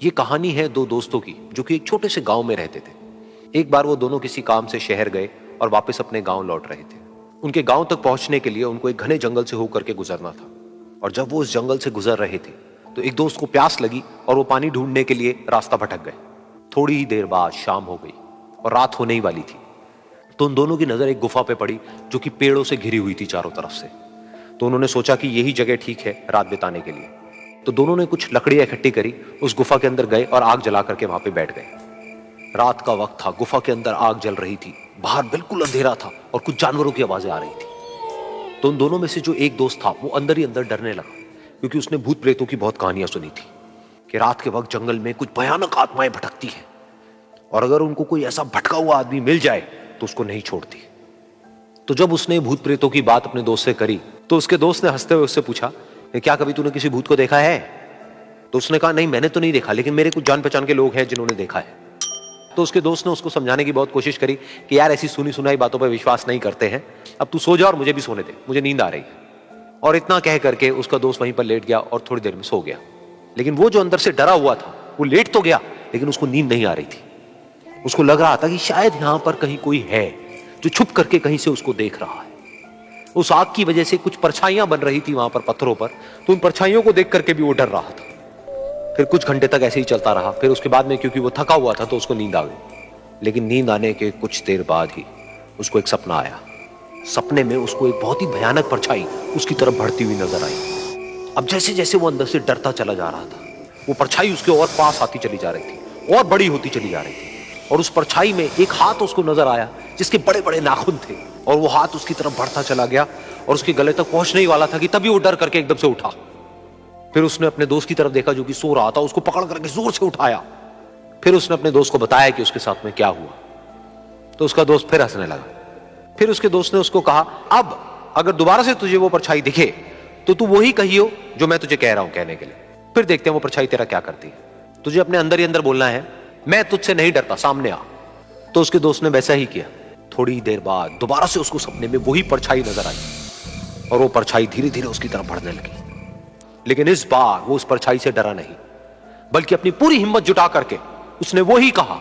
ये कहानी है दो दोस्तों की जो कि एक छोटे से गांव में रहते थे। एक बार वो दोनों किसी काम से शहर गए और वापस अपने गांव लौट रहे थे। उनके गांव तक पहुंचने के लिए उनको एक घने जंगल से होकर के गुजरना था और जब वो उस जंगल से गुजर रहे थे तो एक दोस्त को प्यास लगी और वो पानी ढूंढने के लिए रास्ता भटक गए। थोड़ी ही देर बाद शाम हो गई और रात होने ही वाली थी। तो उन दोनों की नजर एक गुफा पे पड़ी जो कि पेड़ों से घिरी हुई थी चारों तरफ से। तो उन्होंने सोचा कि यही जगह ठीक है रात बिताने के लिए। तो दोनों ने कुछ लकड़ियां इकट्ठी करी, उस गुफा के अंदर गए और आग जला करके वहां पे बैठ गए। रात का वक्त था, गुफा के अंदर आग जल रही थी, बाहर बिल्कुल अंधेरा था और कुछ जानवरों की आवाजें आ रही थी। तो उन दोनों में से जो एक दोस्त था वो अंदर ही अंदर डरने लगा, क्योंकि उसने भूत प्रेतों की बहुत कहानियां सुनी थी कि रात के वक्त जंगल में कुछ भयानक आत्माएं भटकती हैं और अगर उनको कोई ऐसा भटका हुआ आदमी मिल जाए तो उसको नहीं छोड़ती। तो जब उसने भूत प्रेतों की बात अपने दोस्त से करी तो उसके दोस्त ने हंसते हुए उससे पूछा, क्या कभी तूने किसी भूत को देखा है? तो उसने कहा, नहीं मैंने तो नहीं देखा, लेकिन मेरे कुछ जान पहचान के लोग हैं जिन्होंने देखा है। तो उसके दोस्त ने उसको समझाने की बहुत कोशिश करी कि यार ऐसी सुनी सुनाई बातों पर विश्वास नहीं करते हैं, अब तू सो जा और मुझे भी सोने दे, मुझे नींद आ रही है। और इतना कह करके उसका दोस्त वहीं पर लेट गया और थोड़ी देर में सो गया। लेकिन वो जो अंदर से डरा हुआ था वो लेट तो गया, लेकिन उसको नींद नहीं आ रही थी। उसको लग रहा था कि शायद यहां पर कहीं कोई है जो छुप करके कहीं से उसको देख रहा है। उस आग की वजह से कुछ परछाइयां बन रही थी वहां पर पत्थरों पर, तो उन परछाइयों को देख करके भी वो डर रहा था। फिर कुछ घंटे तक ऐसे ही चलता रहा। फिर उसके बाद में क्योंकि वो थका हुआ था तो उसको नींद आ गई। लेकिन नींद आने के कुछ देर बाद ही उसको एक सपना आया। सपने में उसको एक बहुत ही भयानक परछाई उसकी तरफ बढ़ती हुई नजर आई। अब जैसे जैसे वो अंदर से डरता चला जा रहा था, वो परछाई उसके और पास आती चली जा रही थी और बड़ी होती चली जा रही थी। और उस परछाई में एक हाथ उसको नजर आया जिसके बड़े बड़े नाखून थे, और वो हाथ उसकी तरफ बढ़ता चला गया और उसके गले तक पहुंचने ही वाला था कि तभी वो डर करके एकदम से उठा। फिर उसने अपने दोस्त की तरफ देखा जो कि सो रहा था, उसको पकड़ करके जोर से उठाया। फिर उसने अपने दोस्त को बताया कि उसके साथ में क्या हुआ। तो उसका दोस्त फिर हंसने लगा। फिर उसके दोस्त ने उसको कहा, अब अगर दोबारा से तुझे वो परछाई दिखे तो तू वही कहियो जो मैं तुझे कह रहा हूं कहने के लिए, फिर देखते हैं वो परछाई तेरा क्या करती है। तुझे अपने अंदर ही अंदर बोलना है, मैं तुझसे नहीं डरता, सामने आ। तो उसके दोस्त ने वैसा ही किया। थोड़ी देर बाद दोबारा से उसको सपने में वही परछाई नजर आई और वो परछाई धीरे धीरे उसकी तरफ बढ़ने लगी। लेकिन इस बार वो उस परछाई से डरा नहीं, बल्कि अपनी पूरी हिम्मत जुटा करके उसने वही कहा,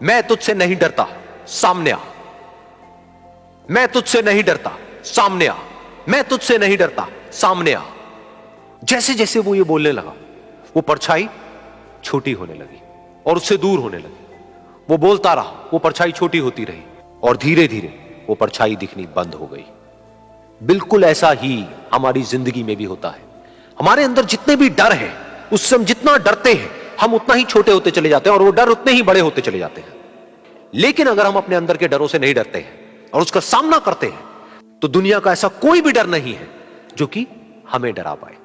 मैं तुझसे नहीं डरता, सामने आ। मैं तुझसे नहीं डरता, सामने आ। मैं तुझसे नहीं डरता, सामने आ। जैसे जैसे वो ये बोलने लगा वो परछाई छोटी होने लगी और उससे दूर होने लगी। वो बोलता रहा, वो परछाई छोटी होती रही और धीरे धीरे वो परछाई दिखनी बंद हो गई। बिल्कुल ऐसा ही हमारी जिंदगी में भी होता है। हमारे अंदर जितने भी डर है, उससे हम जितना डरते हैं हम उतना ही छोटे होते चले जाते हैं और वो डर उतने ही बड़े होते चले जाते हैं। लेकिन अगर हम अपने अंदर के डरों से नहीं डरते हैं और उसका सामना करते हैं तो दुनिया का ऐसा कोई भी डर नहीं है जो कि हमें डरा पाए।